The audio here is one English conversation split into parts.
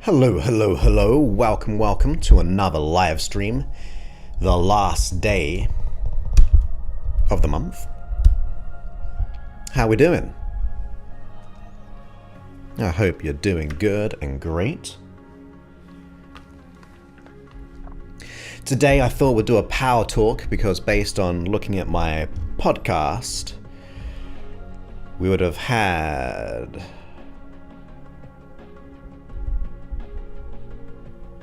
Hello, hello, hello. Welcome to another live stream. The last day of the month. How we doing? I hope you're doing good and great. Today I thought we'd do a power talk because based on looking at my podcast, we would have had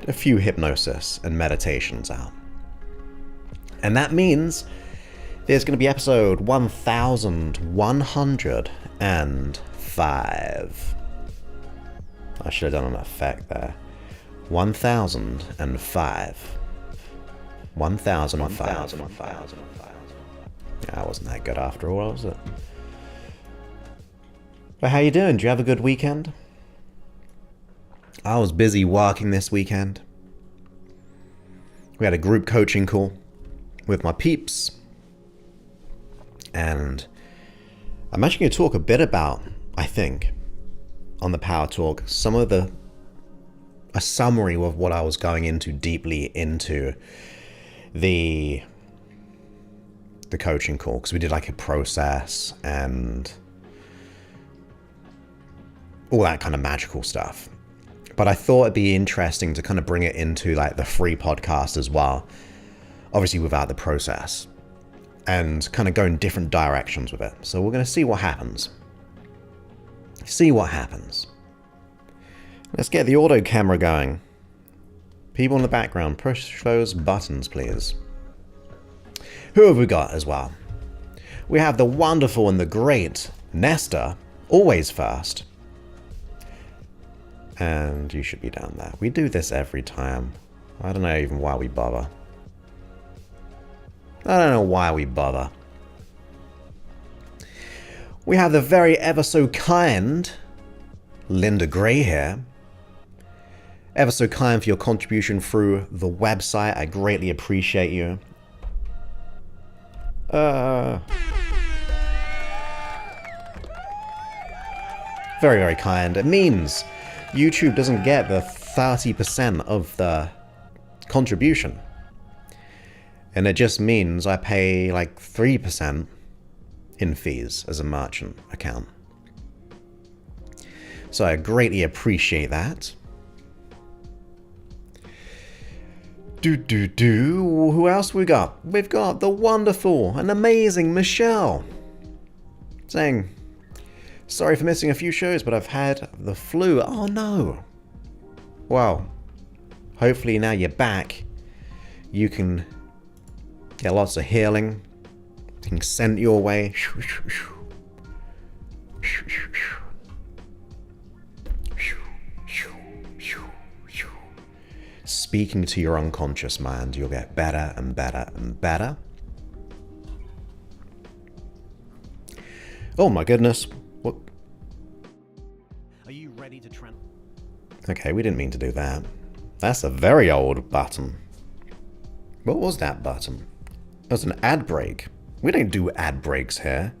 a few hypnosis and meditations out. And that means there's going to be episode 1105. I should have done an effect there. 1005. 1005. Yeah, that wasn't that good after all, was it? But how you doing? Did you have a good weekend? I was busy working this weekend. We had a group coaching call with my peeps. And I'm actually going to talk a bit about, I think, on the Power Talk, a summary of what I was going into deeply into the coaching call. Because we did like a process and all that kind of magical stuff. But I thought it'd be interesting to kind of bring it into like the free podcast as well. Obviously without the process. And kind of go in different directions with it. So we're going to see what happens. Let's get the auto camera going. People in the background, push those buttons, please. Who have we got as well? We have the wonderful and the great Nesta, always first. And you should be down there. We do this every time. I don't know even why we bother. We have the very ever so kind Linda Gray here. Ever so kind for your contribution through the website. I greatly appreciate you. Very, very kind. It means YouTube doesn't get the 30% of the contribution. And it just means I pay like 3% in fees as a merchant account. So I greatly appreciate that. Who else we got? We've got the wonderful and amazing Michelle saying, sorry for missing a few shows, but I've had the flu. Oh no. Well, hopefully now you're back. You can get lots of healing. Things sent your way. Speaking to your unconscious mind, you'll get better and better and better. Oh my goodness. What? Are you ready to Okay, we didn't mean to do that. That's a very old button. What was that button? It was an ad break. We don't do ad breaks here.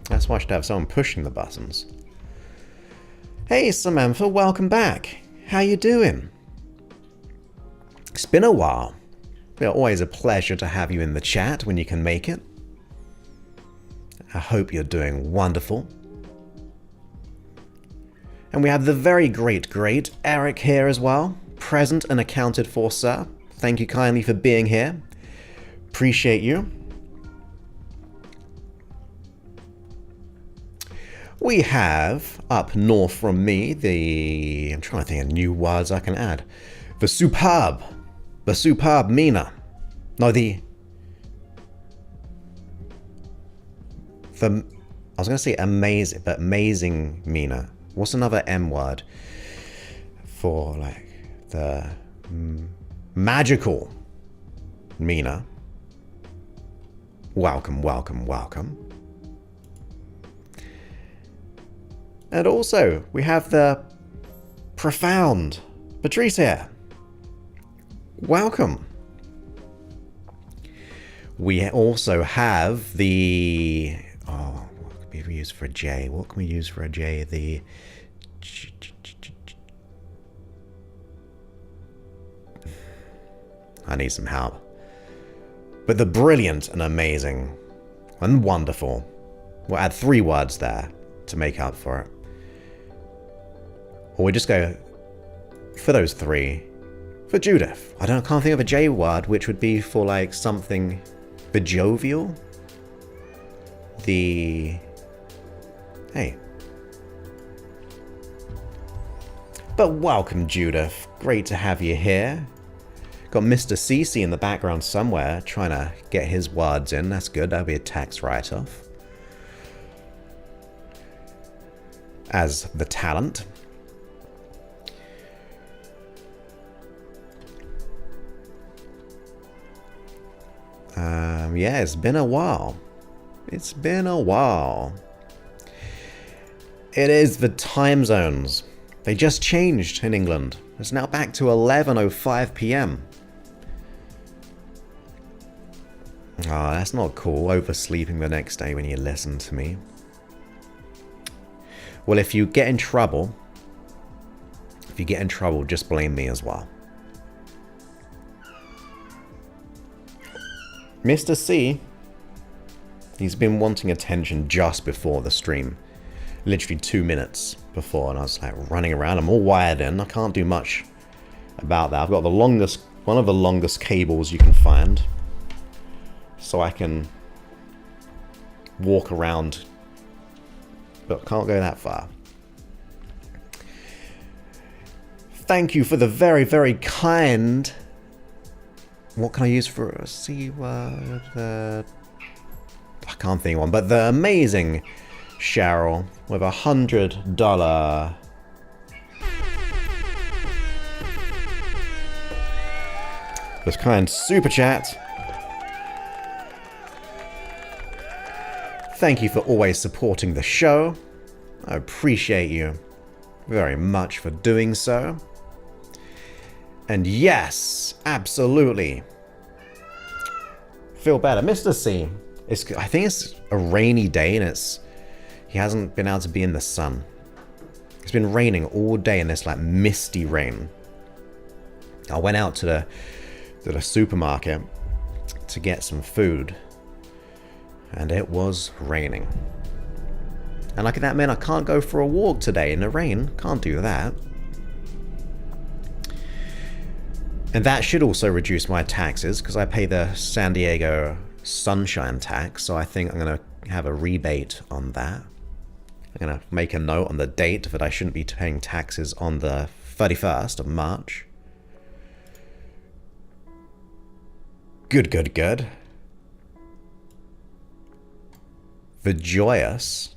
That's why I should have someone pushing the buttons. Hey Samantha, welcome back. How you doing? It's been a while. It's always a pleasure to have you in the chat when you can make it. I hope you're doing wonderful. And we have the very great Eric here as well. Present and accounted for, sir. Thank you kindly for being here. Appreciate you. We have, up north from me, I'm trying to think of new words I can add. The superb Mina. No, I was going to say amazing, but amazing Mina. What's another M word for like the magical Mina? Welcome. And also, we have the profound Patrice here. Welcome. We also have what could be used for a J? What can we use for a J? The I need some help. But the brilliant and amazing and wonderful. We'll add 3 words there to make up for it. Or we just go for those 3. For Judith. Can't think of a J word, which would be for like something. The jovial? Hey. But welcome, Judith. Great to have you here. Got Mr. CC in the background somewhere, trying to get his words in. That's good. That'll be a tax write-off. As the talent. Yeah, it's been a while. It's been a while. It is the time zones. They just changed in England. It's now back to 11:05 p.m. Oh, that's not cool, oversleeping the next day when you listen to me. Well, if you get in trouble, just blame me as well. Mr. C, he's been wanting attention just before the stream. Literally 2 minutes before, and I was like running around. I'm all wired in. I can't do much about that. I've got one of the longest cables you can find. So I can walk around, but can't go that far. Thank you for the very, very kind... What can I use for a C word? I can't think of one, but the amazing Cheryl with $100. This kind super chat. Thank you for always supporting the show. I appreciate you very much for doing so. And yes, absolutely. Feel better. Mr. C, I think it's a rainy day and he hasn't been able to be in the sun. It's been raining all day in this like misty rain. I went out to the supermarket to get some food and it was raining. And like that meant I can't go for a walk today in the rain. Can't do that. And that should also reduce my taxes because I pay the San Diego sunshine tax. So I think I'm going to have a rebate on that. I'm going to make a note on the date that I shouldn't be paying taxes on the 31st of March. Good, good, good. The joyous.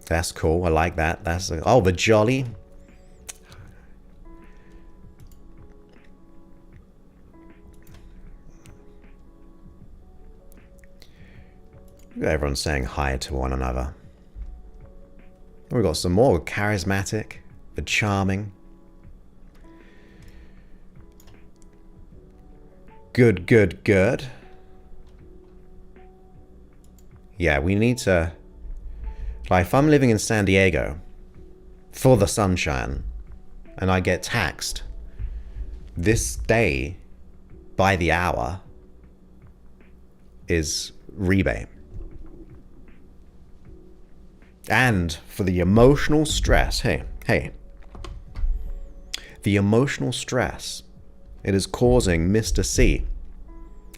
That's cool. I like that. Oh, the jolly. Everyone's saying hi to one another. We've got some more. Charismatic, the charming. Good, good, good. Yeah, we need to... Like, if I'm living in San Diego for the sunshine and I get taxed this day by the hour is rebate. And for the emotional stress, hey, the emotional stress it is causing Mr. C.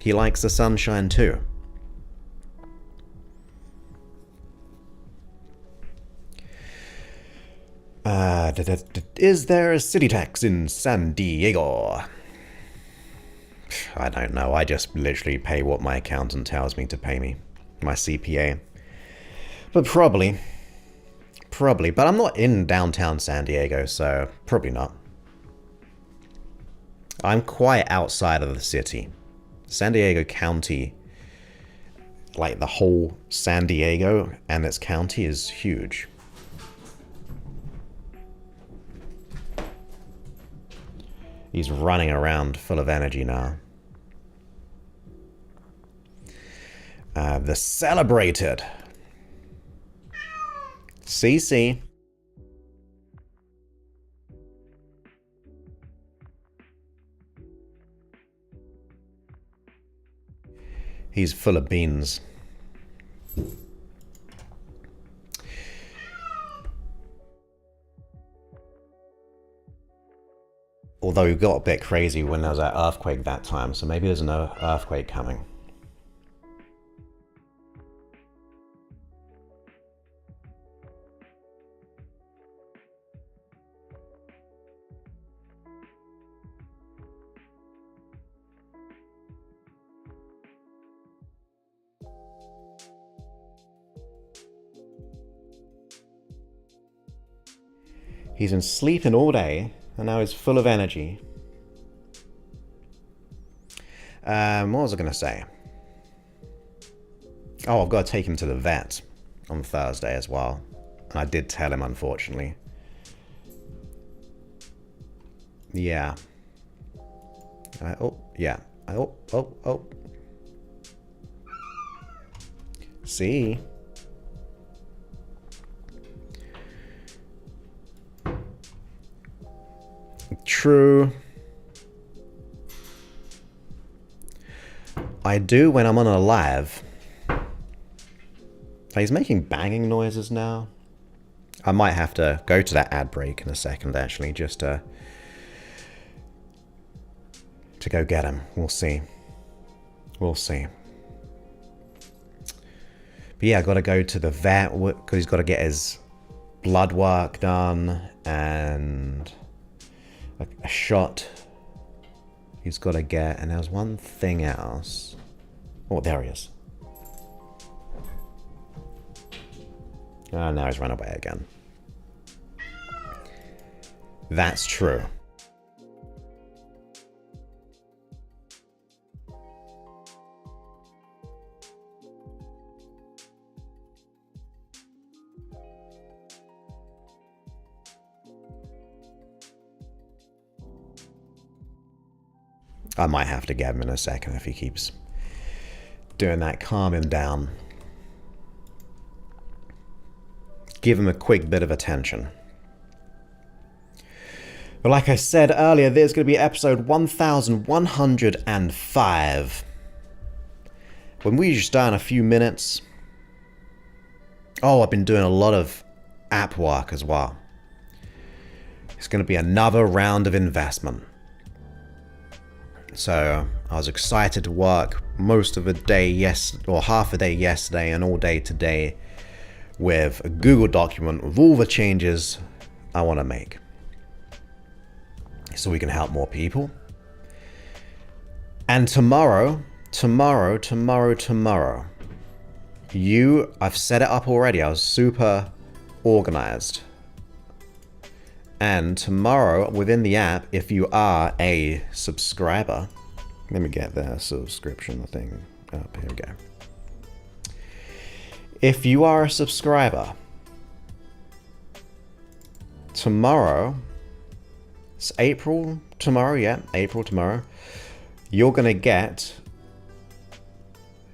He likes the sunshine too. Is there a city tax in San Diego? I don't know. I just literally pay what my accountant tells me to pay me. My CPA. But probably. But I'm not in downtown San Diego, so probably not. I'm quite outside of the city. San Diego County, like the whole San Diego and its county is huge. He's running around full of energy now. The celebrated. CC. He's full of beans. Although he got a bit crazy when there was that earthquake that time, so maybe there's an earthquake coming. He's been sleeping all day, and now he's full of energy. What was I going to say? Oh, I've got to take him to the vet on Thursday as well. And I did tell him, unfortunately. Yeah. Yeah. Oh. See? True. I do when I'm on a live. He's making banging noises now. I might have to go to that ad break in a second, actually, just to go get him. We'll see. We'll see. But yeah, I got to go to the vet because he's got to get his blood work done and a shot he's got to get, and there's one thing else. Oh, there he is. Oh, now he's run away again. That's true. I might have to get him in a second if he keeps doing that. Calm him down. Give him a quick bit of attention. But like I said earlier, there's going to be episode 1105. When we just start in a few minutes. Oh, I've been doing a lot of app work as well. It's going to be another round of investment. So I was excited to work most of the day, half a day yesterday and all day today with a Google document with all the changes I want to make, so we can help more people. And tomorrow, I've set it up already. I was super organized. And tomorrow, within the app, if you are a subscriber, let me get the subscription thing up. Here we go. If you are a subscriber, tomorrow, it's April tomorrow, April tomorrow, you're going to get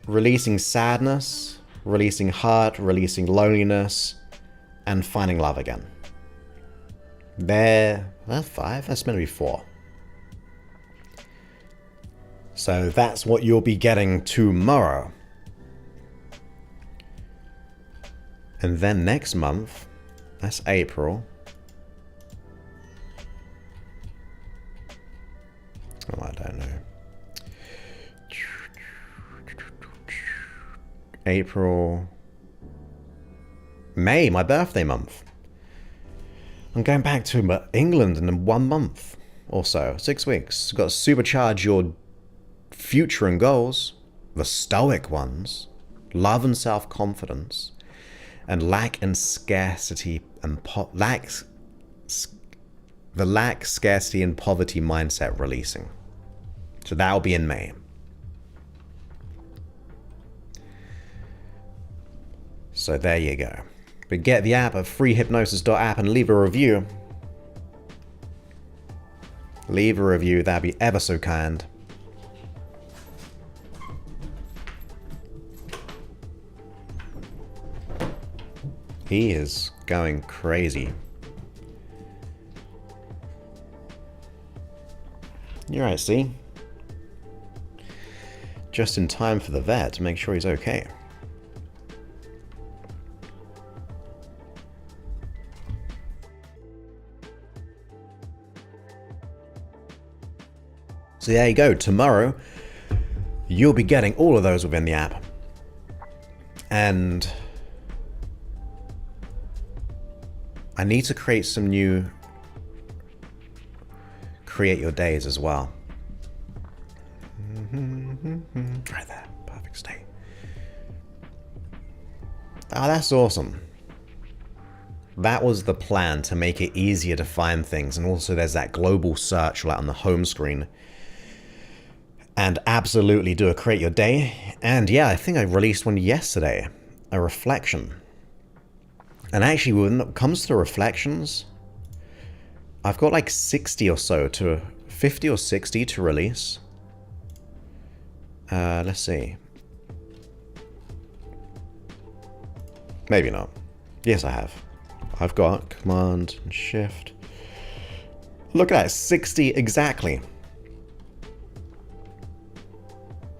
Releasing Sadness, Releasing Hurt, Releasing Loneliness, and Finding Love Again. That's 5. That's meant to be 4. So that's what you'll be getting tomorrow. And then next month, that's April. Oh, I don't know. April. May, my birthday month. I'm going back to England in 1 month or so, 6 weeks. You've got to supercharge your future and goals, the stoic ones, love and self-confidence, and lack and scarcity and lack, scarcity, and poverty mindset releasing. So that'll be in May. So there you go. But get the app at freehypnosis.app and leave a review. Leave a review, that'd be ever so kind. He is going crazy. You're right, see? just in time for the vet to make sure he's okay. So there you go. Tomorrow, you'll be getting all of those within the app. And I need to create some new create your days as well. Right there, perfect state. Oh, that's awesome. That was the plan, to make it easier to find things. And also there's that global search right on the home screen. And absolutely do a create your day. And yeah, I think I released one yesterday, a reflection. And actually, when it comes to reflections, I've got like 60 or so to 50 or 60 to release. Let's see. Maybe not. Yes, I have. I've got Command and Shift. Look at that, 60 exactly.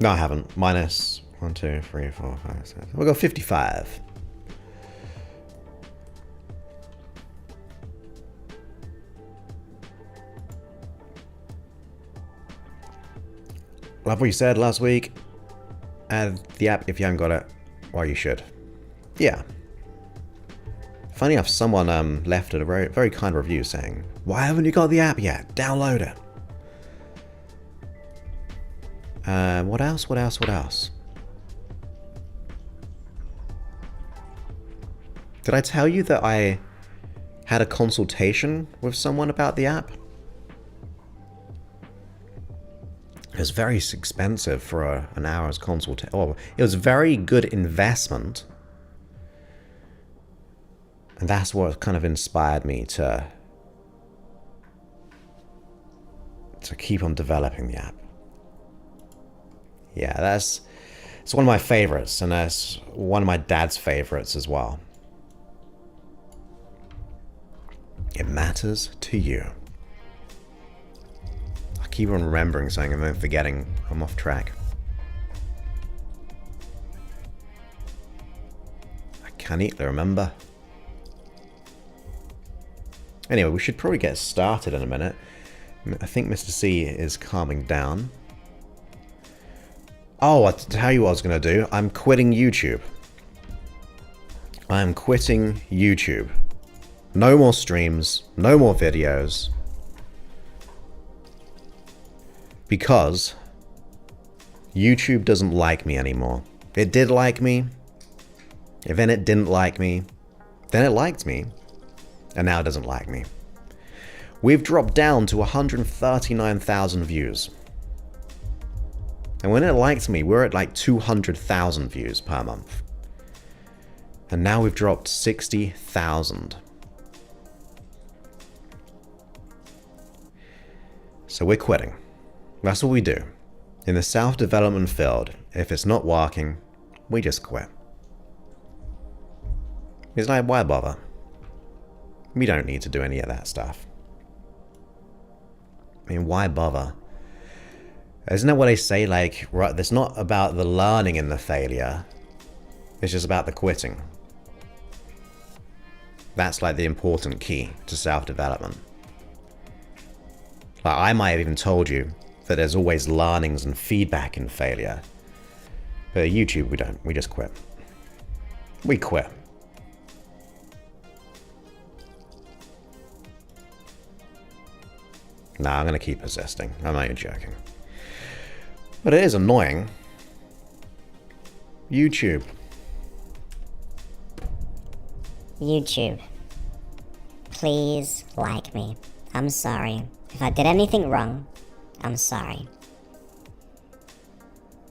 No, I haven't. Minus 1, 2, 3, 4, 5, 6. We've got 55. Love what you said last week. Add the app if you haven't got it. Well, you should. Yeah. Funny enough, someone left a very, very kind review saying, "Why haven't you got the app yet? Download it." What else? What else? What else? Did I tell you that I had a consultation with someone about the app? It was very expensive for an hour's consultation. Oh, it was a very good investment. And that's what kind of inspired me to keep on developing the app. Yeah, it's one of my favorites, and that's one of my dad's favorites as well. It matters to you. I keep on remembering something and then forgetting. I'm off track. I can't easily remember. Anyway, we should probably get started in a minute. I think Mr. C is calming down. Oh, I'll tell you what I was going to do. I'm quitting YouTube. I am quitting YouTube. No more streams. No more videos. Because YouTube doesn't like me anymore. It did like me. And then it didn't like me. Then it liked me. And now it doesn't like me. We've dropped down to 139,000 views. And when it liked me, we're at like 200,000 views per month. And now we've dropped 60,000. So we're quitting. That's what we do. In the self-development field, if it's not working, we just quit. It's like, why bother? We don't need to do any of that stuff. I mean, why bother? Isn't that what they say, like, right, it's not about the learning and the failure, it's just about the quitting. That's like the important key to self-development. Like, I might have even told you that there's always learnings and feedback in failure. But at YouTube, we don't. We just quit. We quit. Nah, I'm going to keep persisting. I'm not even joking. But it is annoying. YouTube. YouTube. Please like me. I'm sorry. If I did anything wrong, I'm sorry.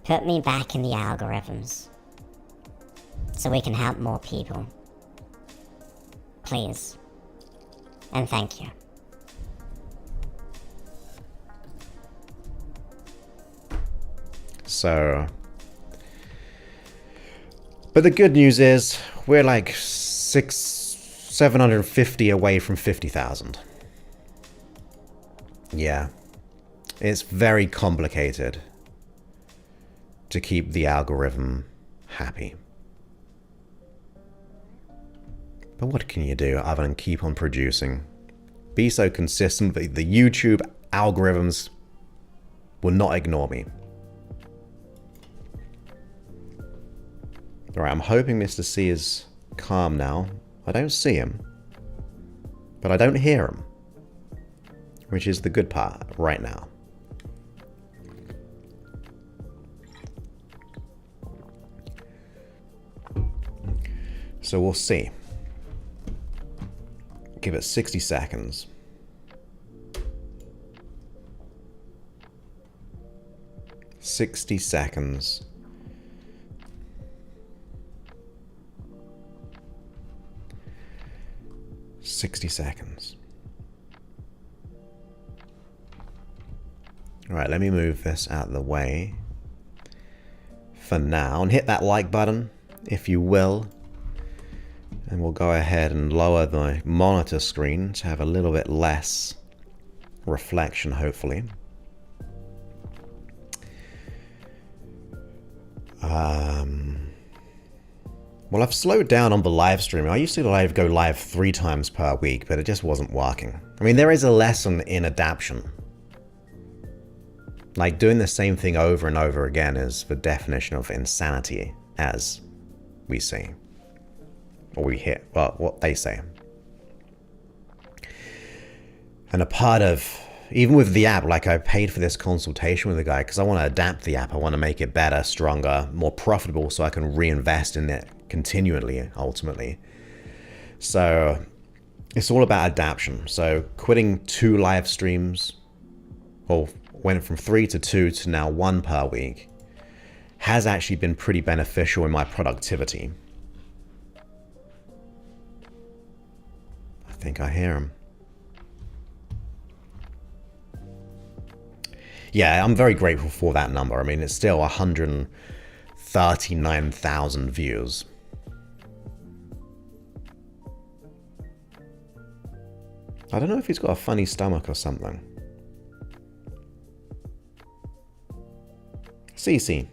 Put me back in the algorithms so we can help more people. Please. And thank you. So, but the good news is we're like 750 away from 50,000. Yeah, it's very complicated to keep the algorithm happy. But what can you do other than keep on producing? Be so consistent that the YouTube algorithms will not ignore me. Alright, I'm hoping Mr. C is calm now. I don't see him, but I don't hear him, which is the good part right now. So we'll see. Give it 60 seconds. "60 seconds. Alright, let me move this out of the way for now. And hit that like button, if you will. And we'll go ahead and lower the monitor screen to have a little bit less reflection, hopefully. Well, I've slowed down on the live streaming. I used to go live 3 times per week, but it just wasn't working. I mean, there is a lesson in adaptation. Like, doing the same thing over and over again is the definition of insanity, as we see. Or we hear, well, what they say. And a part of, even with the app, like I paid for this consultation with the guy because I want to adapt the app. I want to make it better, stronger, more profitable so I can reinvest in it continually, ultimately. So it's all about adaptation. So quitting 2 live streams, or went from 3 to 2 to now 1 per week, has actually been pretty beneficial in my productivity. I think I hear him. Yeah, I'm very grateful for that number. I mean, it's still 139,000 views. I don't know if he's got a funny stomach or something. CC.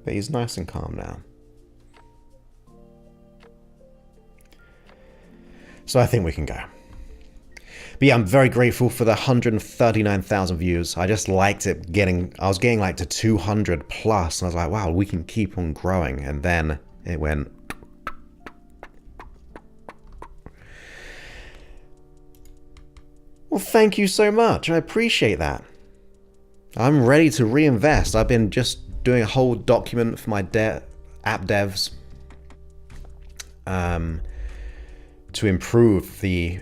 But he's nice and calm now. So I think we can go. But yeah, I'm very grateful for the 139,000 views. I just liked it I was getting like to 200 plus, and I was like, wow, we can keep on growing. And then it went. Well, thank you so much. I appreciate that. I'm ready to reinvest. I've been just doing a whole document for my app devs to improve the.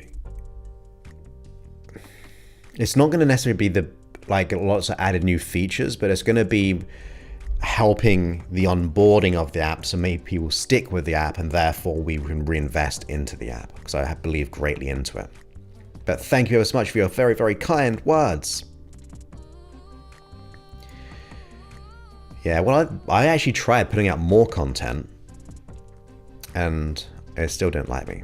It's not going to necessarily be the lots of added new features, but it's going to be helping the onboarding of the app to make people stick with the app, and therefore we can reinvest into the app because I believe greatly into it. But thank you ever so much for your very, very kind words. Yeah, well, I actually tried putting out more content, and it still didn't like me.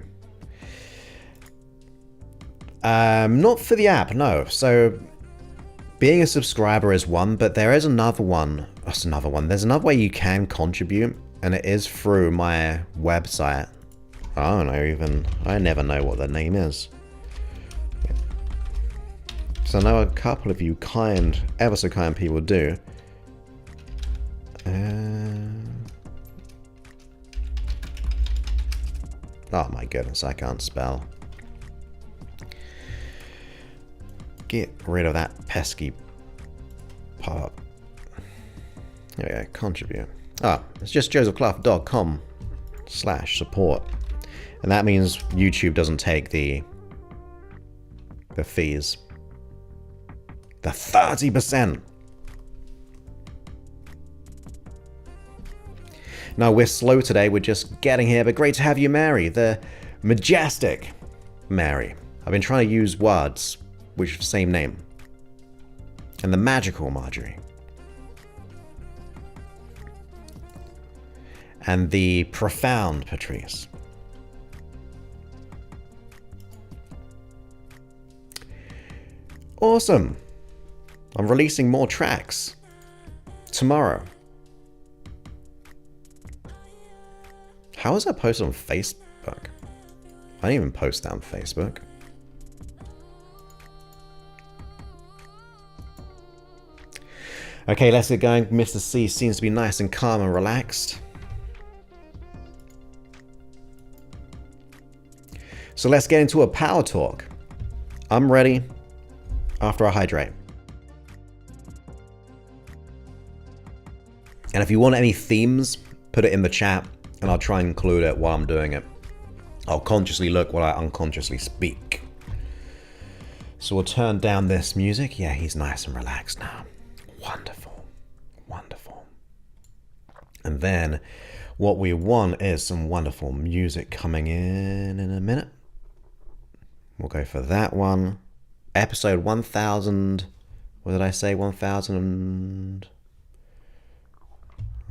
Not for the app, no. So, being a subscriber is one, but there is another one. That's another one. There's another way you can contribute, and it is through my website. I don't know even. I never know what the name is. So I know a couple of you ever so kind people do. Oh my goodness, I can't spell. Get rid of that pesky pop-up. There we go, contribute. It's just josephclough.com/support. And that means YouTube doesn't take the fees. The 30%. Now, we're slow today, we're just getting here, but great to have you, Mary. The majestic Mary. I've been trying to use words which are the same name. And the magical Marjorie. And the profound Patrice. Awesome. I'm releasing more tracks tomorrow. How is that posted on Facebook? I didn't even post that on Facebook. Okay, let's get going. Mr. C seems to be nice and calm and relaxed. So let's get into a power talk. I'm ready after I hydrate. And if you want any themes, put it in the chat and I'll try and include it while I'm doing it. I'll consciously look while I unconsciously speak. So we'll turn down this music. Yeah, he's nice and relaxed now. Wonderful. Wonderful. And then what we want is some wonderful music coming in a minute. We'll go for that one. Episode 1000. What did I say? 1000.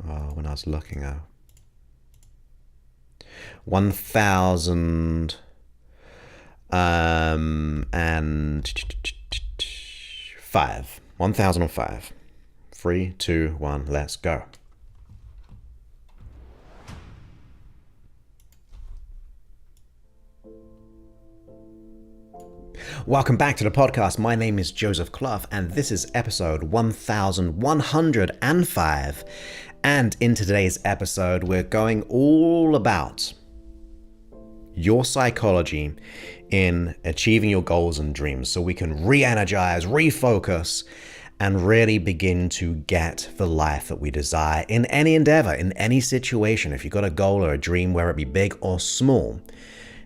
Oh, when I was looking at 1000 and 5. 1005. 3, 2, 1, let's go. Welcome back to the podcast. My name is Joseph Clough, and this is episode 1105. And in today's episode, we're going all about your psychology in achieving your goals and dreams so we can re-energize, refocus, and really begin to get the life that we desire in any endeavor, in any situation. If you've got a goal or a dream, whether it be big or small,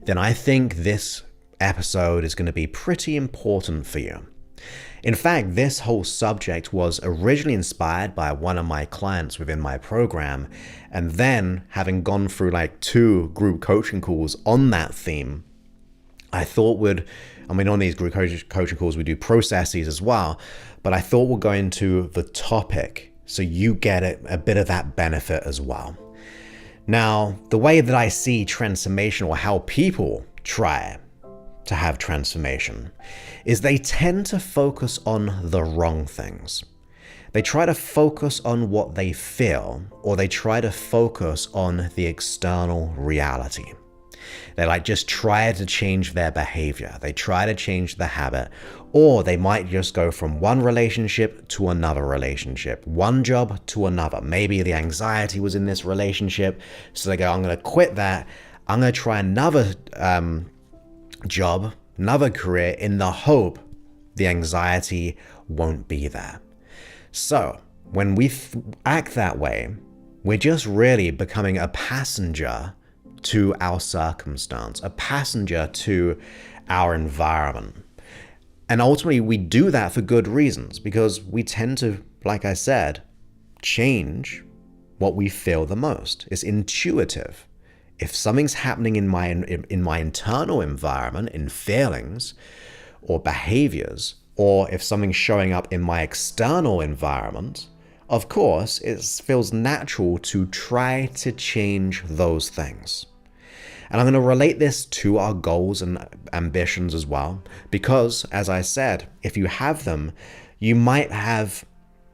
then I think this episode is going to be pretty important for you. In fact, this whole subject was originally inspired by one of my clients within my program, and then having gone through like 2 group coaching calls on that theme, I thought on these group coaching calls we do processes as well, but I thought we'll go into the topic so you get a bit of that benefit as well. Now, the way that I see transformation, or how people try to have transformation, is they tend to focus on the wrong things. They try to focus on what they feel, or they try to focus on the external reality. They just try to change their behavior. They try to change the habit, or they might just go from one relationship to another relationship, one job to another. Maybe the anxiety was in this relationship, so they go, I'm going to quit that. I'm going to try another job, another career, in the hope the anxiety won't be there. So when we act that way, we're just really becoming a passenger to our circumstance, a passenger to our environment. And ultimately we do that for good reasons, because we tend to, like I said, change what we feel the most. It's intuitive. If something's happening in my internal environment, in feelings or behaviors, or if something's showing up in my external environment, of course, it feels natural to try to change those things. And I'm going to relate this to our goals and ambitions as well, because, as I said, if you have them, you might have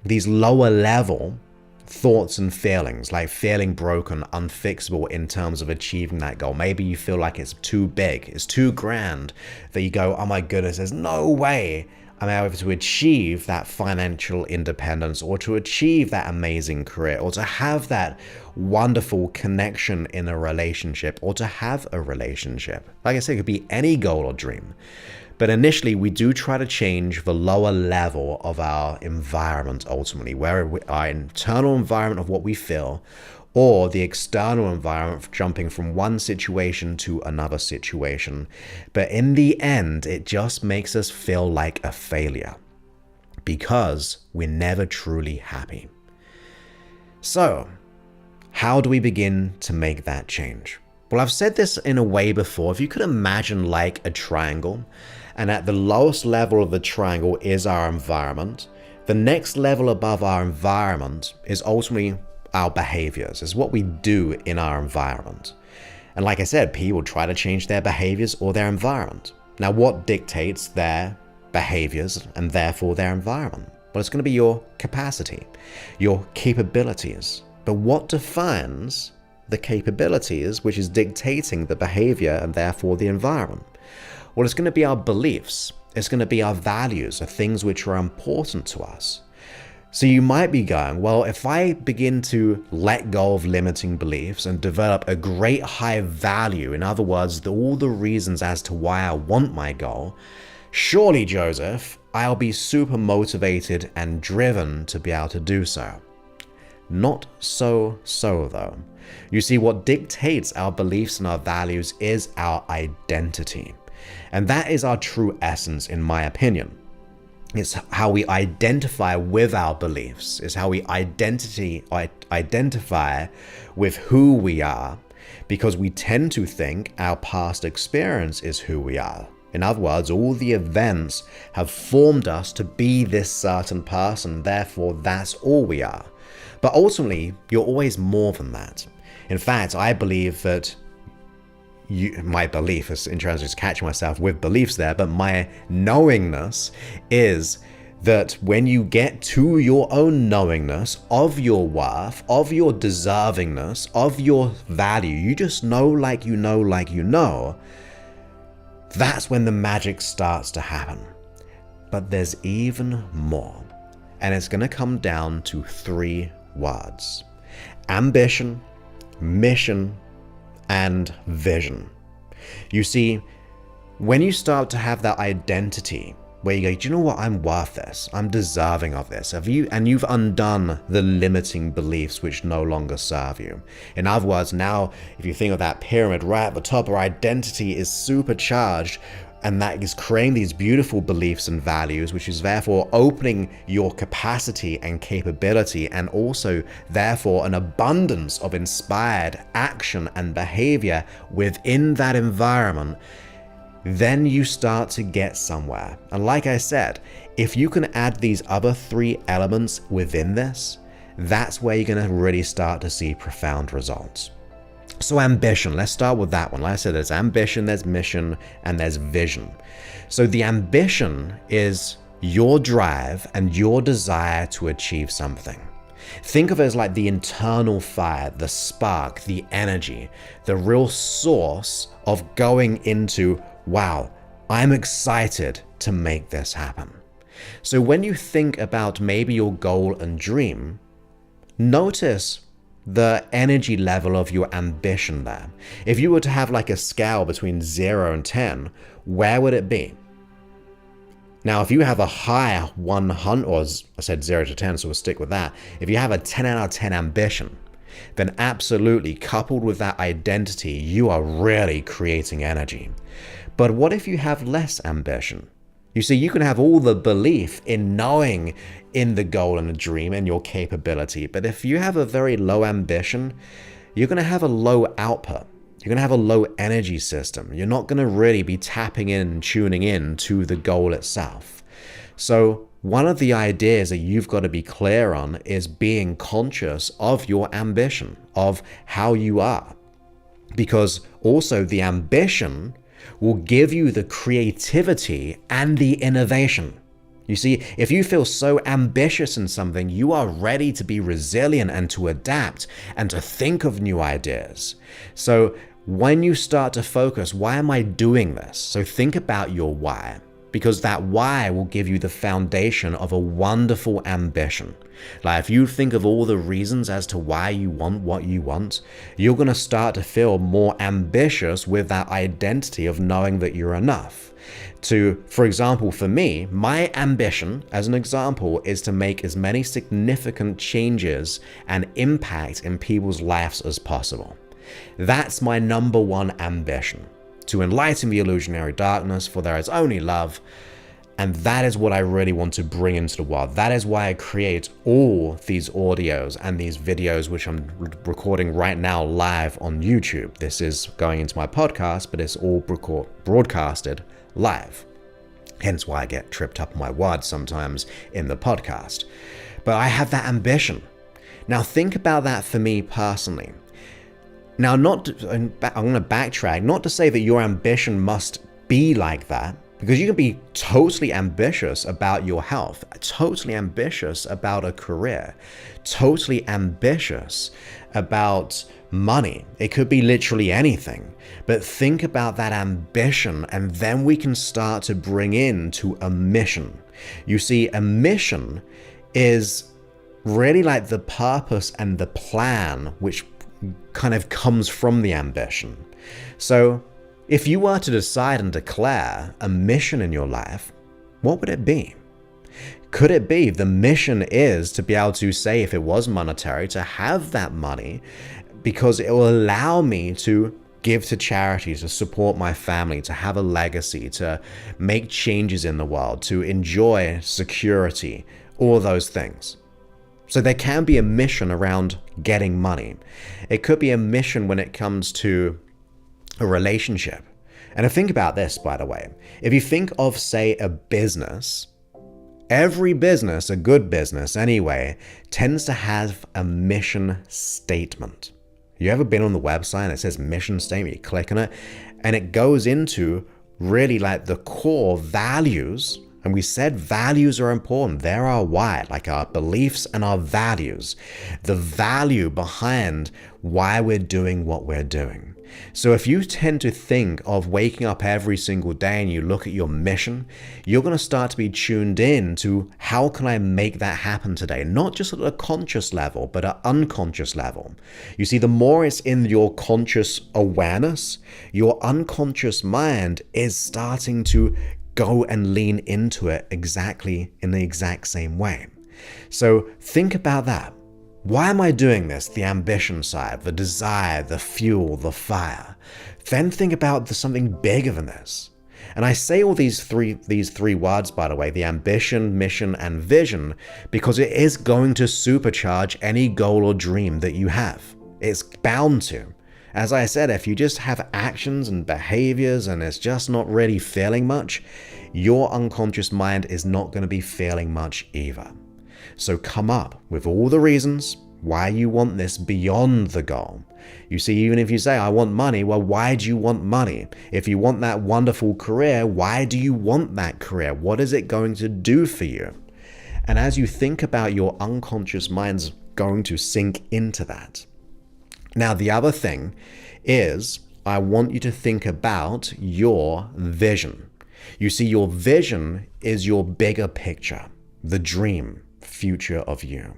these lower level thoughts and feelings, like feeling broken, unfixable in terms of achieving that goal. Maybe you feel like it's too big, it's too grand, that you go, oh my goodness, there's no way I'm able to achieve that financial independence, or to achieve that amazing career, or to have that wonderful connection in a relationship, or to have a relationship. Like I said, it could be any goal or dream. But initially, we do try to change the lower level of our environment ultimately, where our internal environment of what we feel, or the external environment, jumping from one situation to another situation. But in the end, it just makes us feel like a failure, because we're never truly happy. So, how do we begin to make that change? Well, I've said this in a way before. If you could imagine like a triangle, and at the lowest level of the triangle is our environment, the next level above our environment is ultimately our behaviors, is what we do in our environment. And like I said, people try to change their behaviors or their environment. Now, what dictates their behaviors and therefore their environment. Well, it's going to be your capacity, your capabilities. But what defines the capabilities, which is dictating the behavior and therefore the environment? Well, it's going to be our beliefs. It's going to be our values, the things which are important to us. So you might be going, well, if I begin to let go of limiting beliefs and develop a great high value, in other words, all the reasons as to why I want my goal, surely, Joseph, I'll be super motivated and driven to be able to do so. Not so though. You see, what dictates our beliefs and our values is our identity. And that is our true essence, in my opinion. It's how we identify with our beliefs. It's how we identify with who we are, because we tend to think our past experience is who we are. In other words, all the events have formed us to be this certain person, therefore that's all we are. But ultimately, you're always more than that. In fact, I believe that my belief is, in terms of just catching myself with beliefs there, but my knowingness is that when you get to your own knowingness of your worth, of your deservingness, of your value, you just know like you know, that's when the magic starts to happen. But there's even more. And it's going to come down to 3 words: ambition, mission, and vision. You see, when you start to have that identity where you go, do you know what, I'm worth this, I'm deserving of this, you've undone the limiting beliefs which no longer serve you. In other words, now if you think of that pyramid right at the top, our identity is supercharged, and that is creating these beautiful beliefs and values, which is therefore opening your capacity and capability, and also therefore an abundance of inspired action and behavior within that environment. Then you start to get somewhere. And like I said, if you can add these other 3 elements within this, that's where you're going to really start to see profound results. So ambition, let's start with that one. Like I said, there's ambition, there's mission, and there's vision. So the ambition is your drive and your desire to achieve something. Think of it as like the internal fire, the spark, the energy, the real source of going into, wow, I'm excited to make this happen. So when you think about maybe your goal and dream, notice the energy level of your ambition there. If you were to have like a scale between 0 and 10, where would it be? Now, if you have a high 100, or I said 0 to 10, so we'll stick with that. If you have a 10 out of 10 ambition, then absolutely, coupled with that identity, you are really creating energy. But what if you have less ambition? You see, you can have all the belief in knowing in the goal and the dream and your capability, but if you have a very low ambition, you're going to have a low output. You're going to have a low energy system. You're not going to really be tapping in and tuning in to the goal itself. So one of the ideas that you've got to be clear on is being conscious of your ambition, of how you are. Because also the ambition will give you the creativity and the innovation. You see, if you feel so ambitious in something, you are ready to be resilient and to adapt and to think of new ideas. So when you start to focus, why am I doing this? So think about your why, because that why will give you the foundation of a wonderful ambition. Like if you think of all the reasons as to why you want what you want, you're going to start to feel more ambitious with that identity of knowing that you're enough. For example, for me, my ambition, as an example, is to make as many significant changes and impact in people's lives as possible. That's my number one ambition, to enlighten the illusionary darkness, for there is only love. And that is what I really want to bring into the world. That is why I create all these audios and these videos, which I'm recording right now live on YouTube. This is going into my podcast, but it's all broadcasted live. Hence why I get tripped up on my words sometimes in the podcast. But I have that ambition. Now think about that for me personally. Now, I'm going to backtrack, not to say that your ambition must be like that, Because you can be totally ambitious about your health, totally ambitious about a career, totally ambitious about money. It could be literally anything. But think about that ambition, and then we can start to bring into a mission. You see, a mission is really like the purpose and the plan which kind of comes from the ambition. So if you were to decide and declare a mission in your life, what would it be? Could it be the mission is to be able to say, if it was monetary, to have that money because it will allow me to give to charities, to support my family, to have a legacy, to make changes in the world, to enjoy security, all those things. So there can be a mission around getting money. It could be a mission when it comes to a relationship. And think about this, by the way. If you think of, say, a business, every business, a good business anyway, tends to have a mission statement. You ever been on the website and it says mission statement, you click on it, and it goes into really like the core values. And we said values are important. They're our why, like our beliefs and our values. The value behind why we're doing what we're doing. So if you tend to think of waking up every single day and you look at your mission, you're going to start to be tuned in to how can I make that happen today? Not just at a conscious level, but at unconscious level. You see, the more it's in your conscious awareness, your unconscious mind is starting to go and lean into it exactly in the exact same way. So think about that. Why am I doing this? The ambition side, the desire, the fuel, the fire. Then think about something bigger than this. And I say all these three words, by the way, the ambition, mission, and vision, because it is going to supercharge any goal or dream that you have. It's bound to. As I said, if you just have actions and behaviors and it's just not really feeling much, your unconscious mind is not going to be feeling much either. So come up with all the reasons why you want this beyond the goal. You see, even if you say, I want money, well, why do you want money? If you want that wonderful career, why do you want that career? What is it going to do for you? And as you think about your unconscious mind's going to sink into that. Now, the other thing is, I want you to think about your vision. You see, your vision is your bigger picture, the dream, future of you.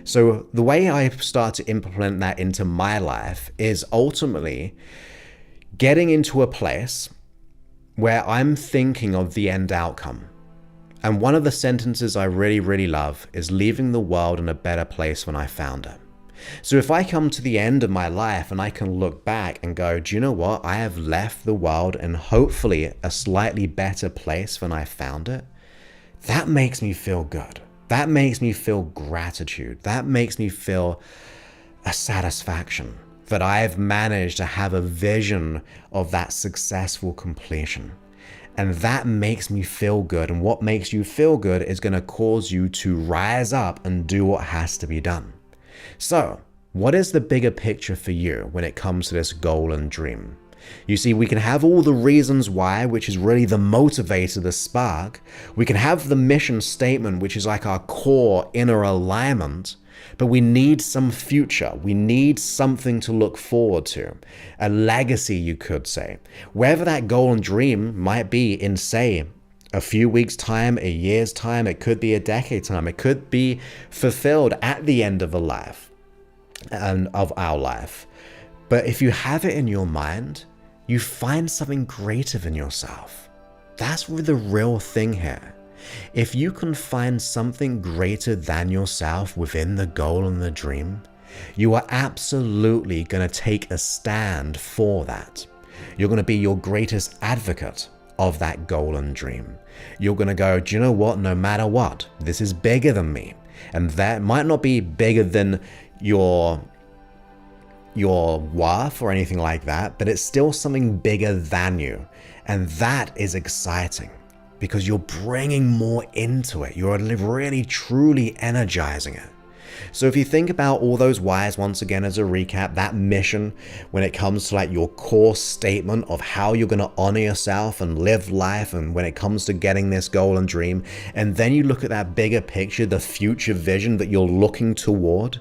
So the way I start to implement that into my life is ultimately getting into a place where I'm thinking of the end outcome. And one of the sentences I really, really love is leaving the world in a better place when I found it. So if I come to the end of my life and I can look back and go, do you know what? I have left the world in hopefully a slightly better place when I found it. That makes me feel good. That makes me feel gratitude. That makes me feel a satisfaction that I've managed to have a vision of that successful completion. And that makes me feel good. And what makes you feel good is going to cause you to rise up and do what has to be done. So, what is the bigger picture for you when it comes to this goal and dream? You see, we can have all the reasons why, which is really the motivator, the spark. We can have the mission statement, which is like our core inner alignment, but we need some future. We need something to look forward to. A legacy, you could say. Wherever that goal and dream might be in, say, a few weeks' time, a year's time, it could be a decade time, it could be fulfilled at the end of a life and of our life. But if you have it in your mind, you find something greater than yourself. That's the real thing here. If you can find something greater than yourself within the goal and the dream, you are absolutely going to take a stand for that. You're going to be your greatest advocate of that goal and dream. You're going to go, do you know what? No matter what, this is bigger than me. And that might not be bigger than your worth or anything like that, but it's still something bigger than you. And that is exciting because you're bringing more into it. You're really truly energizing it. So if you think about all those whys once again as a recap, that mission when it comes to like your core statement of how you're going to honor yourself and live life, and when it comes to getting this goal and dream, and then you look at that bigger picture, the future vision that you're looking toward,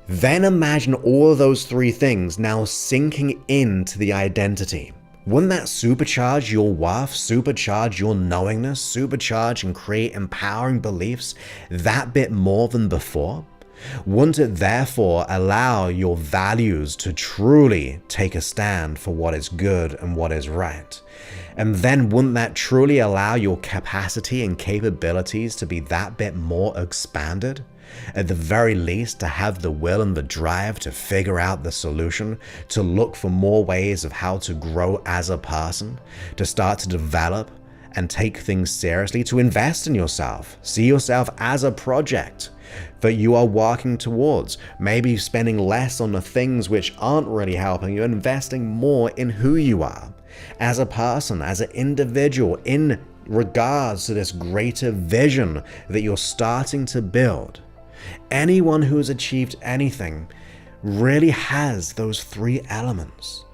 then imagine all of those three things now sinking into the identity. Wouldn't that supercharge your worth, supercharge your knowingness, supercharge and create empowering beliefs that bit more than before? Wouldn't it therefore allow your values to truly take a stand for what is good and what is right? And then wouldn't that truly allow your capacity and capabilities to be that bit more expanded? At the very least, to have the will and the drive to figure out the solution, to look for more ways of how to grow as a person, to start to develop and take things seriously, to invest in yourself, see yourself as a project that you are working towards, maybe spending less on the things which aren't really helping you, investing more in who you are as a person, as an individual, in regards to this greater vision that you're starting to build. Anyone who has achieved anything really has those three elements.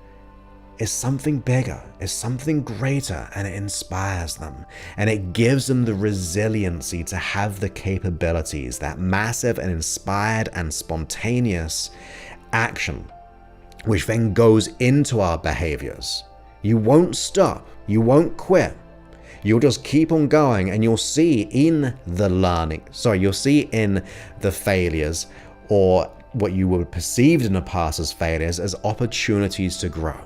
It's something bigger, it's something greater, and it inspires them. And it gives them the resiliency to have the capabilities, that massive and inspired and spontaneous action, which then goes into our behaviors. You won't stop, you won't quit. You'll just keep on going, and you'll see in the failures, or what you would perceived in the past as failures, as opportunities to grow.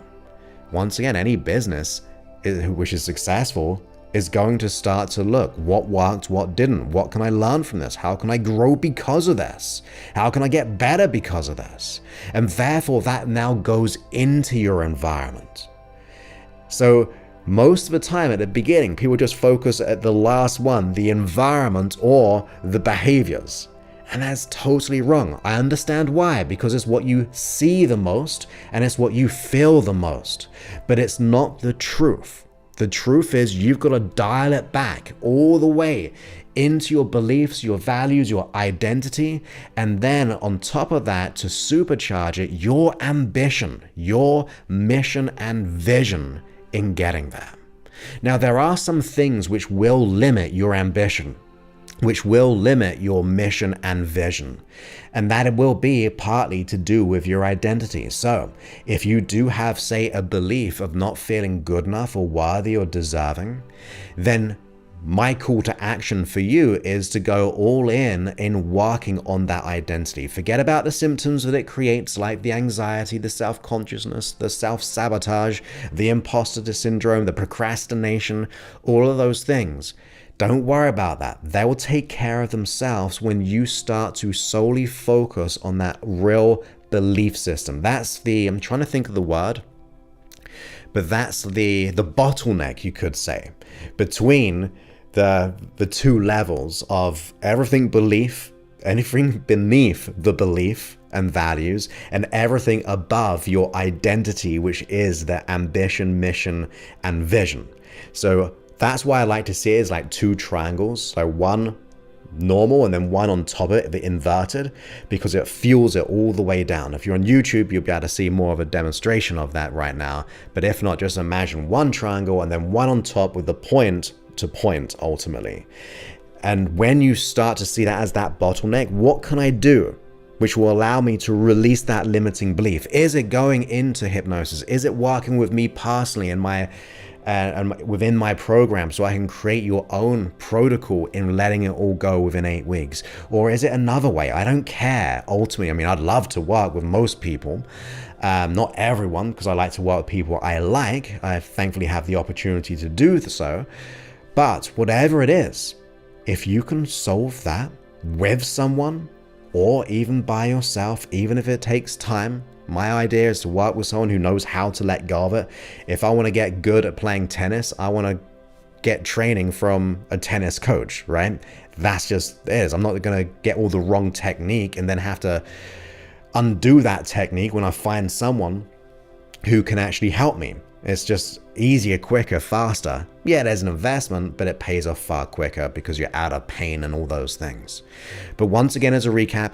Once again, any business which is successful is going to start to look what worked, what didn't, what can I learn from this, how can I grow because of this, how can I get better because of this, and therefore that now goes into your environment. So most of the time at the beginning, people just focus at the last one, the environment or the behaviors. And that's totally wrong. I understand why, because it's what you see the most and it's what you feel the most. But it's not the truth. The truth is you've got to dial it back all the way into your beliefs, your values, your identity, and then on top of that, to supercharge it, your ambition, your mission and vision in getting there. Now, there are some things which will limit your ambition, which will limit your mission and vision, and that it will be partly to do with your identity. So if you do have, say, a belief of not feeling good enough or worthy or deserving, then my call to action for you is to go all in working on that identity. Forget about the symptoms that it creates, like the anxiety, the self-consciousness, the self-sabotage, the imposter syndrome, the procrastination, all of those things. Don't worry about that. They will take care of themselves when you start to solely focus on that real belief system. That's I'm trying to think of the word, but that's the bottleneck, you could say, between the two levels of everything beneath the belief and values, and everything above your identity, which is the ambition, mission, and vision. So that's why I like to see it as like two triangles. So one normal and then one on top of it, the inverted, because it fuels it all the way down. If you're on YouTube, you'll be able to see more of a demonstration of that right now. But if not, just imagine one triangle and then one on top with the point to point ultimately. And when you start to see that as that bottleneck, what can I do which will allow me to release that limiting belief? Is it going into hypnosis? Is it working with me personally in my within my program, so I can create your own protocol in letting it all go within 8 weeks? Or is it another way? I don't care. Ultimately, I mean, I'd love to work with most people, not everyone, because I like to work with people I like. I thankfully have the opportunity to do so. But whatever it is, if you can solve that with someone, or even by yourself, even if it takes time. My idea is to work with someone who knows how to let go of it. If I want to get good at playing tennis, I want to get training from a tennis coach, right? That's just it. I'm not going to get all the wrong technique and then have to undo that technique when I find someone who can actually help me. It's just easier, quicker, faster. Yeah, there's an investment, but it pays off far quicker because you're out of pain and all those things. But once again, as a recap,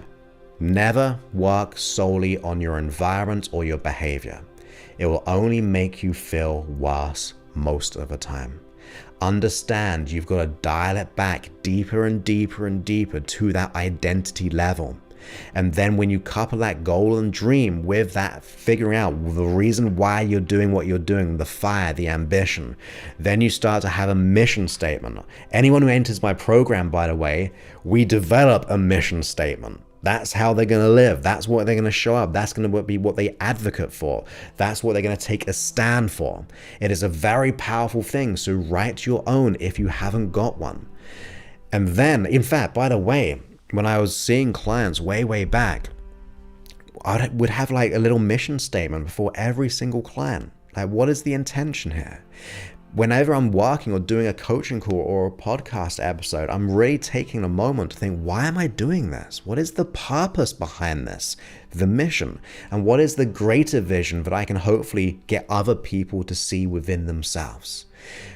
Never work solely on your environment or your behavior. It will only make you feel worse most of the time. Understand you've got to dial it back deeper and deeper and deeper to that identity level. And then when you couple that goal and dream with that figuring out the reason why you're doing what you're doing, the fire, the ambition, then you start to have a mission statement. Anyone who enters my program, by the way, we develop a mission statement. That's how they're going to live. That's what they're going to show up. That's going to be what they advocate for. That's what they're going to take a stand for. It is a very powerful thing. So write your own if you haven't got one. And then, in fact, by the way, when I was seeing clients way back, I would have like a little mission statement before every single client. Like, what is the intention here? Whenever I'm working or doing a coaching call or a podcast episode, I'm really taking a moment to think, why am I doing this? What is the purpose behind this? The mission? And what is the greater vision that I can hopefully get other people to see within themselves?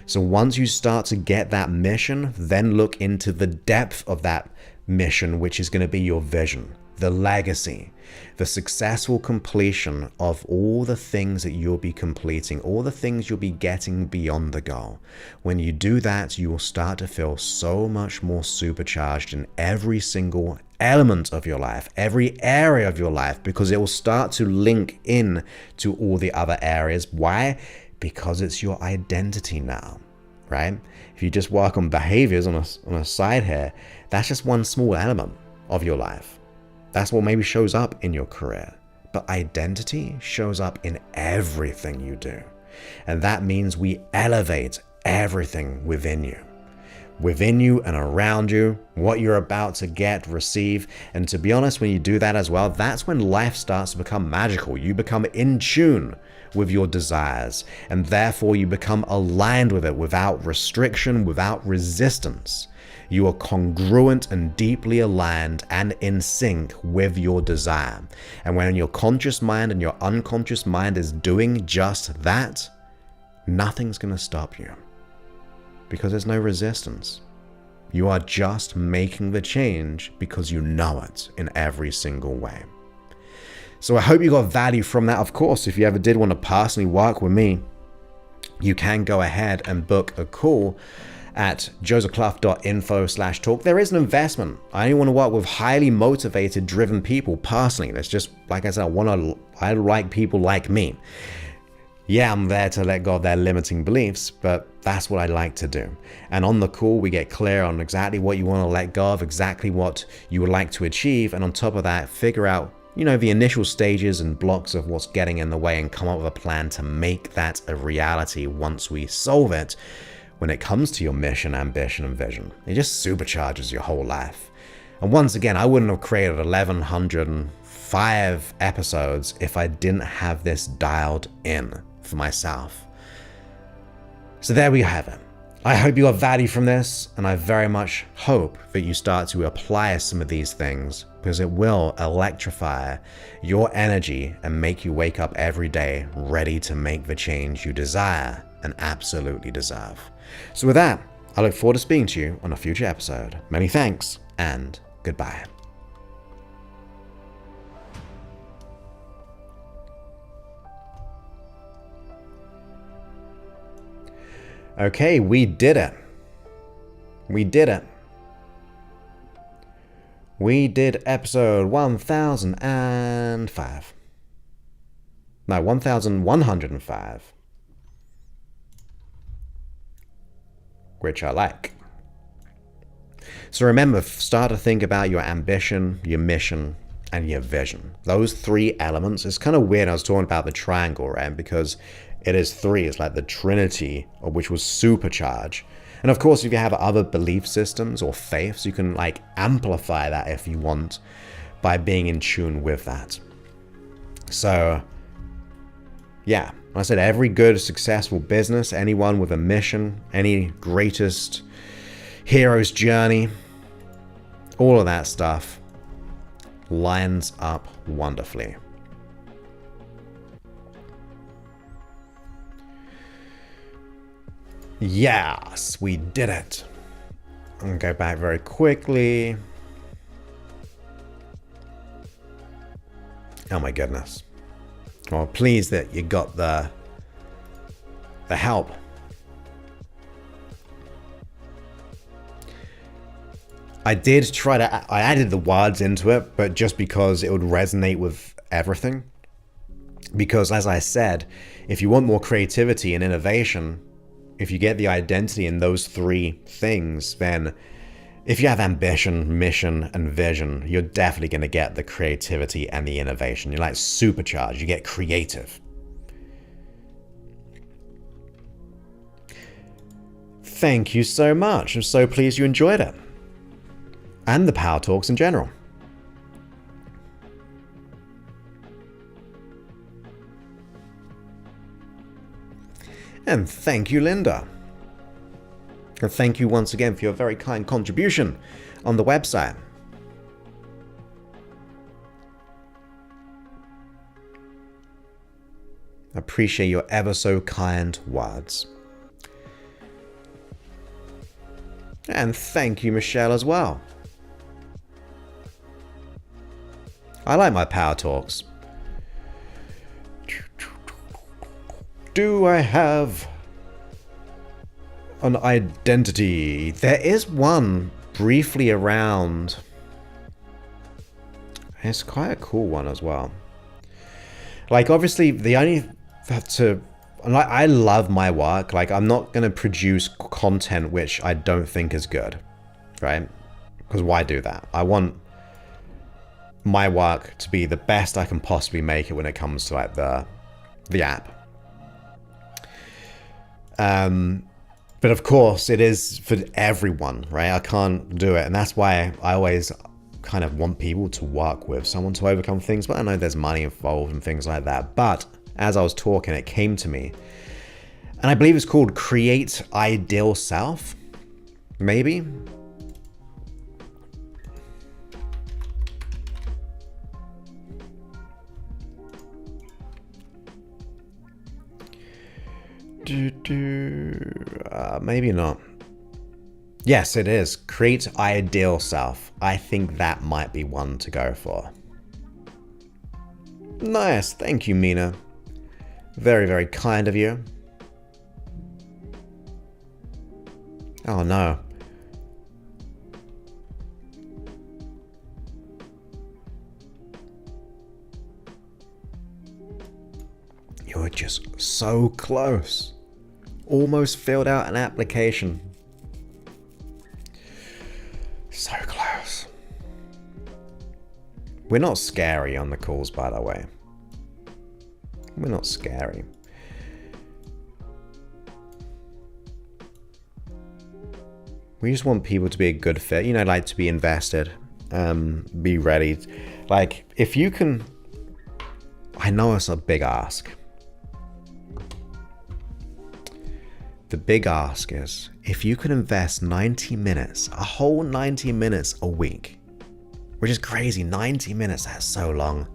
So once you start to get that mission, then look into the depth of that mission, which is going to be your vision, the legacy, the successful completion of all the things that you'll be completing, all the things you'll be getting beyond the goal. When you do that, you will start to feel so much more supercharged in every single element of your life, every area of your life, because it will start to link in to all the other areas. Why? Because it's your identity now, right? If you just work on behaviors on a side here, that's just one small element of your life. That's what maybe shows up in your career. But identity shows up in everything you do. And that means we elevate everything within you. Within you and around you, what you're about to get, receive. And to be honest, when you do that as well, that's when life starts to become magical. You become in tune with your desires, and therefore you become aligned with it without restriction, without resistance. You are congruent and deeply aligned and in sync with your desire. And when your conscious mind and your unconscious mind is doing just that, nothing's going to stop you, because there's no resistance. You are just making the change because you know it in every single way. So I hope you got value from that. Of course, if you ever did want to personally work with me, you can go ahead and book a call at josephclough.info/talk. There is an investment. I only want to work with highly motivated, driven people personally. That's just, like I said, I like people like me. Yeah, I'm there to let go of their limiting beliefs, but that's what I like to do. And on the call, we get clear on exactly what you want to let go of, exactly what you would like to achieve. And on top of that, figure out, the initial stages and blocks of what's getting in the way and come up with a plan to make that a reality once we solve it. When it comes to your mission, ambition, and vision, it just supercharges your whole life. And once again, I wouldn't have created 1,105 episodes if I didn't have this dialed in for myself. So there we have it. I hope you got value from this, and I very much hope that you start to apply some of these things, because it will electrify your energy and make you wake up every day ready to make the change you desire and absolutely deserve. So with that, I look forward to speaking to you on a future episode. Many thanks, and goodbye. Okay, we did it. We did it. We did episode 1005. No, 1105. Which I like. So remember, start to think about your ambition, your mission, and your vision. Those three elements. It's kind of weird. I was talking about the triangle, right? Because it is three. It's like the trinity, of which was supercharge. And of course, if you have other belief systems or faiths, you can like amplify that if you want by being in tune with that. So yeah, I said every good, successful business, anyone with a mission, any greatest hero's journey, all of that stuff lines up wonderfully. Yes, we did it. I'm going to go back very quickly. Oh my goodness. Well, pleased that you got the help. I did try to, I added the words into it, but just because it would resonate with everything. Because as I said, if you want more creativity and innovation, if you get the identity in those three things, then if you have ambition, mission, and vision, you're definitely going to get the creativity and the innovation. You're like supercharged, you get creative. Thank you so much. I'm so pleased you enjoyed it. And the Power Talks in general. And thank you, Linda. And thank you once again for your very kind contribution on the website. I appreciate your ever so kind words. And thank you, Michelle, as well. I like my Power Talks. Do I have an identity? There is one briefly around. It's quite a cool one as well. Like, obviously, the only to, like, I love my work. Like, I'm not going to produce content which I don't think is good, right? Because why do that? I want my work to be the best I can possibly make it when it comes to like the app. But of course it is for everyone, right? I can't do it. And that's why I always kind of want people to work with someone to overcome things. But I know there's money involved and things like that. But as I was talking, it came to me. And I believe it's called Create Ideal Self. Maybe. Maybe not. Yes, it is. Create Ideal Self. I think that might be one to go for. Nice. Thank you, Mina. Very, very kind of you. Oh, no. You're just so close. Almost filled out an application. So close. We're not scary on the calls, by the way. We're not scary. We just want people to be a good fit, you know, like to be invested, be ready. Like, if you can, I know it's a big ask. The big ask is, if you could invest 90 minutes, a whole 90 minutes a week, which is crazy, 90 minutes, that's so long.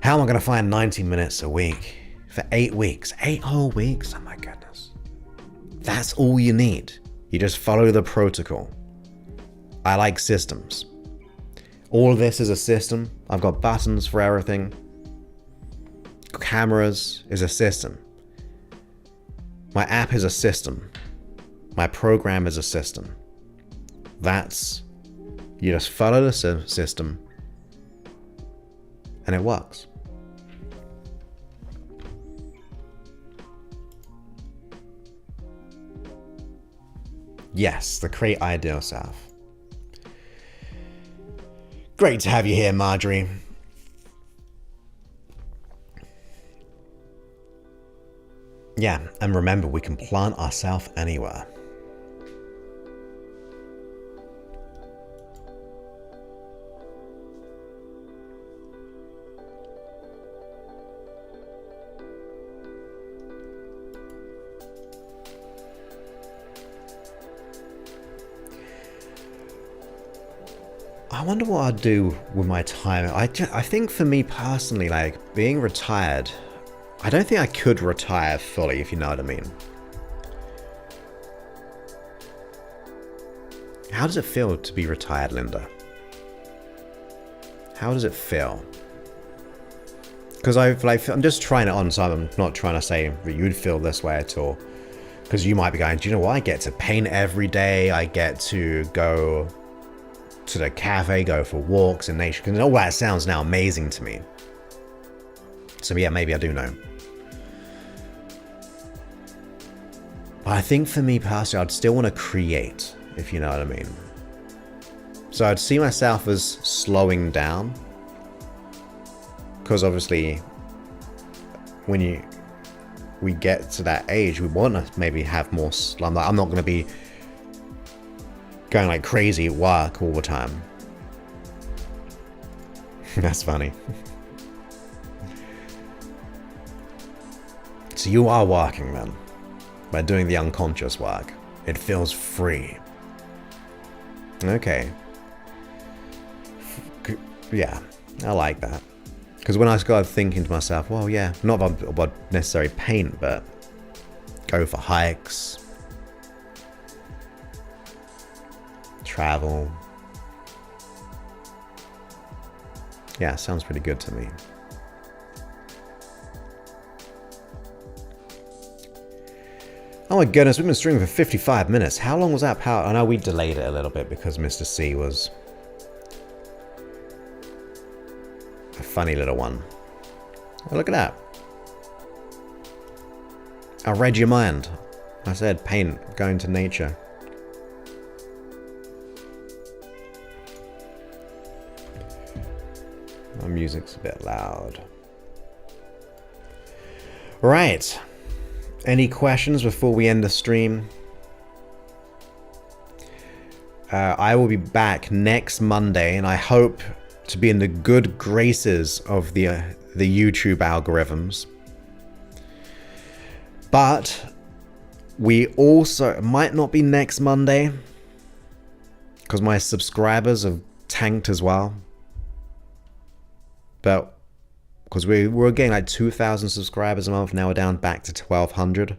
How am I going to find 90 minutes a week for 8 weeks? 8 whole weeks? Oh my goodness. That's all you need. You just follow the protocol. I like systems. All of this is a system. I've got buttons for everything. Cameras is a system. My app is a system. My program is a system. That's, you just follow the system and it works. Yes, the Create Ideal Self. Great to have you here, Marjorie. Yeah, and remember, we can plant ourselves anywhere. I wonder what I'd do with my time. I think for me personally, like, being retired, I don't think I could retire fully, if you know what I mean. How does it feel to be retired, Linda? How does it feel? Because I'm just trying it on, so I'm not trying to say that you'd feel this way at all. Because you might be going, do you know what? I get to paint every day. I get to go to the cafe, go for walks in nature. Because all that sounds now amazing to me. So yeah, maybe I do know. But I think for me personally, I'd still want to create, if you know what I mean. So I'd see myself as slowing down. Because obviously, when we get to that age, we want to maybe have more. I'm not going to be going like crazy at work all the time. That's funny. So you are working then, by doing the unconscious work. It feels free. Okay. Yeah, I like that. Because when I started thinking to myself, well, yeah, not about necessarily paint, but go for hikes, travel. Yeah, sounds pretty good to me. Oh my goodness, we've been streaming for 55 minutes. How long was that power? I know we delayed it a little bit because Mr. C was a funny little one. Oh, look at that. I read your mind. I said paint, go into nature. My music's a bit loud. Right. Any questions before we end the stream? I will be back next Monday, and I hope to be in the good graces of the YouTube algorithms. But we also, it might not be next Monday, because my subscribers have tanked as well. But because we're getting like 2,000 subscribers a month, now we're down back to 1,200.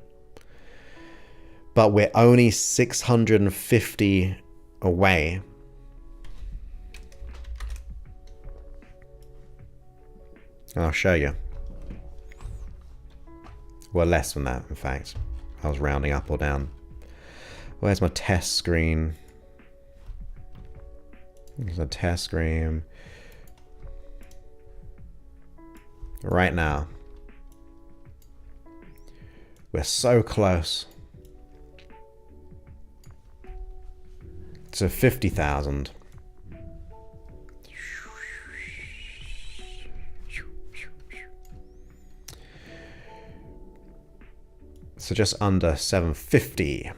But we're only 650 away. I'll show you. Well, less than that, in fact. I was rounding up or down. Where's my test screen? There's a test screen. Right now. We're so close to 50,000. So just under 750.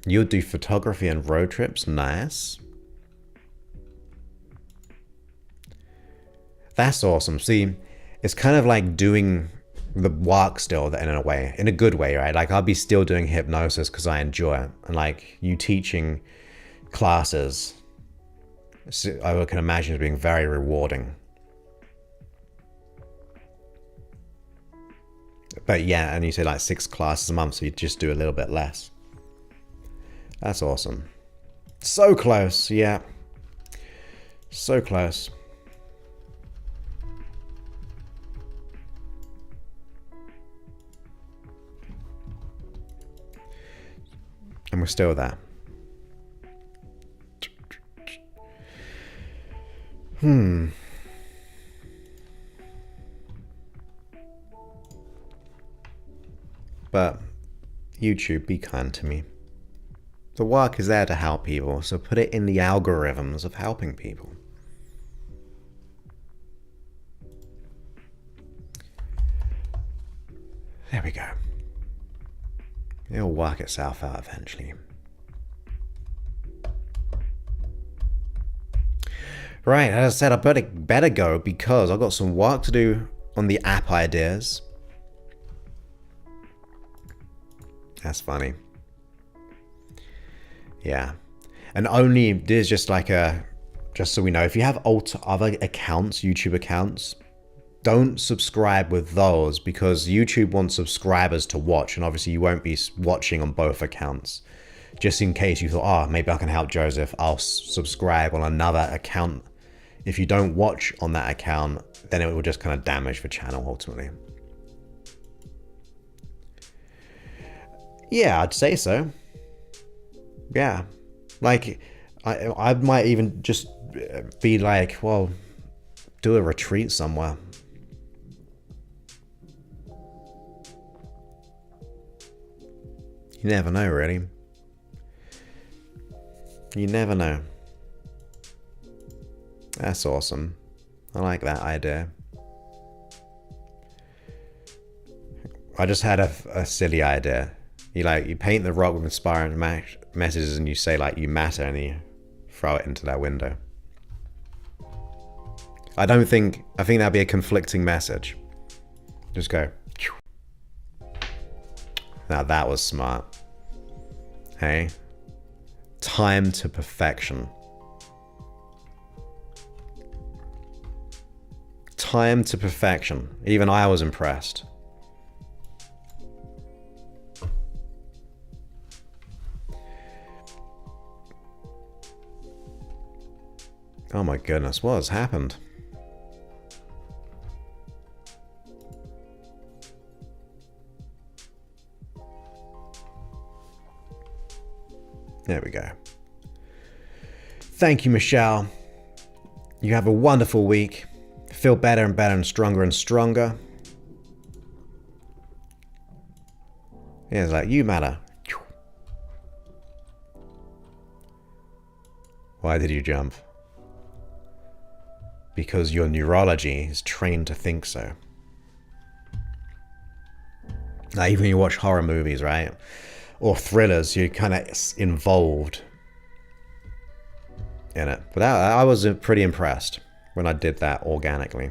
You'll do photography and road trips? Nice. That's awesome. See, it's kind of like doing the work still in a way, in a good way, right? Like I'll be still doing hypnosis because I enjoy it. And like you teaching classes, I can imagine it being very rewarding. But yeah, and you say like 6 classes a month, so you just do a little bit less. That's awesome. So close, yeah. So close. And we're still there. But YouTube, be kind to me. The work is there to help people, so put it in the algorithms of helping people. There we go. It'll work itself out eventually. Right, as I said, I better go because I've got some work to do on the app ideas. That's funny. Yeah. And only, there's just like just so we know, if you have other accounts, YouTube accounts, don't subscribe with those because YouTube wants subscribers to watch, and obviously you won't be watching on both accounts. Just in case you thought, oh, maybe I can help Joseph, I'll subscribe on another account if you don't watch on that account, then it will just kind of damage the channel ultimately. Yeah, I'd say so. Yeah. Like, I might even just be like, well, do a retreat somewhere. You never know, really. You never know. That's awesome. I like that idea. I just had a silly idea. You paint the rock with inspiring messages and you say like you matter and you throw it into that window. I think that'd be a conflicting message. Just go. Now that was smart. Hey? Time to perfection. Time to perfection. Even I was impressed. Oh my goodness, what has happened? There we go. Thank you, Michelle. You have a wonderful week. Feel better and better and stronger. Yeah, it's like, you matter. Why did you jump? Because your neurology is trained to think so. Like, even when you watch horror movies, right? Or thrillers, you're kind of involved in it. But I was pretty impressed when I did that organically.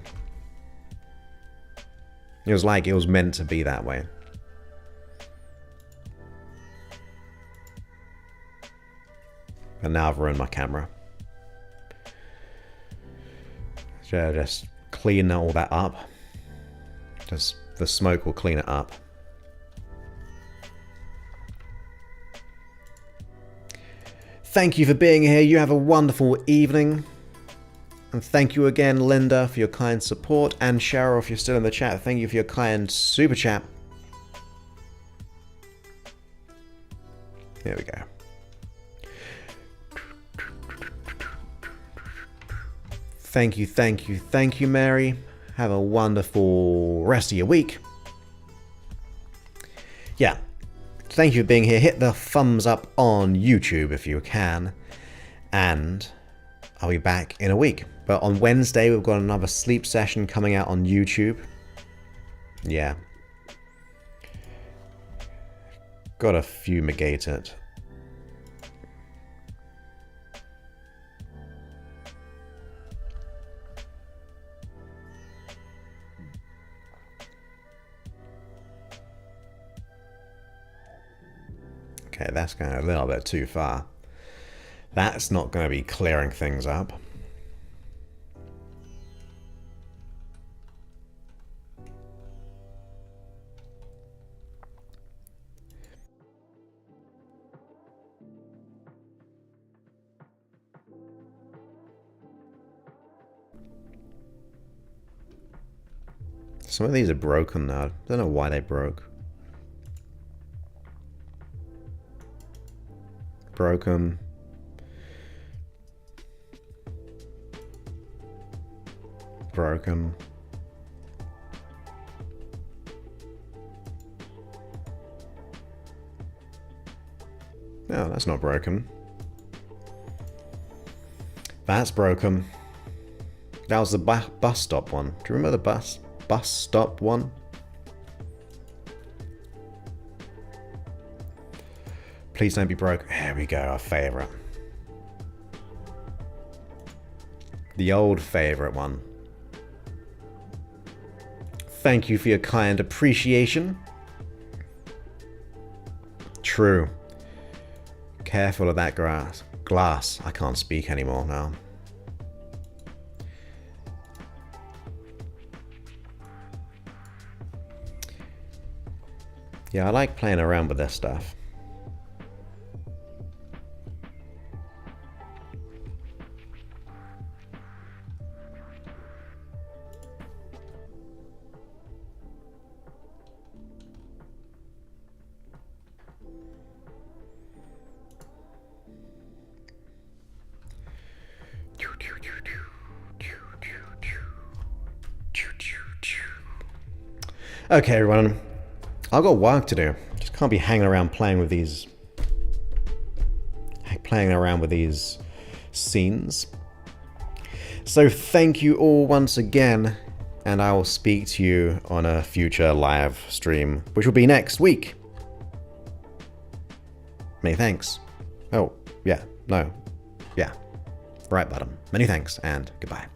It was like it was meant to be that way. And now I've ruined my camera. Just clean all that up. Just the smoke will clean it up. Thank you for being here. You have a wonderful evening. And thank you again, Linda, for your kind support. And Cheryl, if you're still in the chat, thank you for your kind super chat. There we go. Thank you, Mary. Have a wonderful rest of your week. Yeah. Thank you for being here. Hit the thumbs up on YouTube if you can. And I'll be back in a week. But on Wednesday, we've got another sleep session coming out on YouTube. Yeah. Gotta fumigate it. Okay, that's going a little bit too far. That's not going to be clearing things up. Some of these are broken now. I don't know why they broke. Broken. Broken. No, that's not broken. That's broken. That was the bus stop one. Do you remember the bus stop one? Please don't be broke. There we go, our favourite. The old favourite one. Thank you for your kind appreciation. True. Careful of that glass. I can't speak anymore now. Yeah, I like playing around with this stuff. Okay, everyone. I've got work to do. Just can't be hanging around playing with these scenes. So thank you all once again, and I will speak to you on a future live stream, which will be next week. Many thanks. Oh, yeah, no, yeah, right button. Many thanks, and goodbye.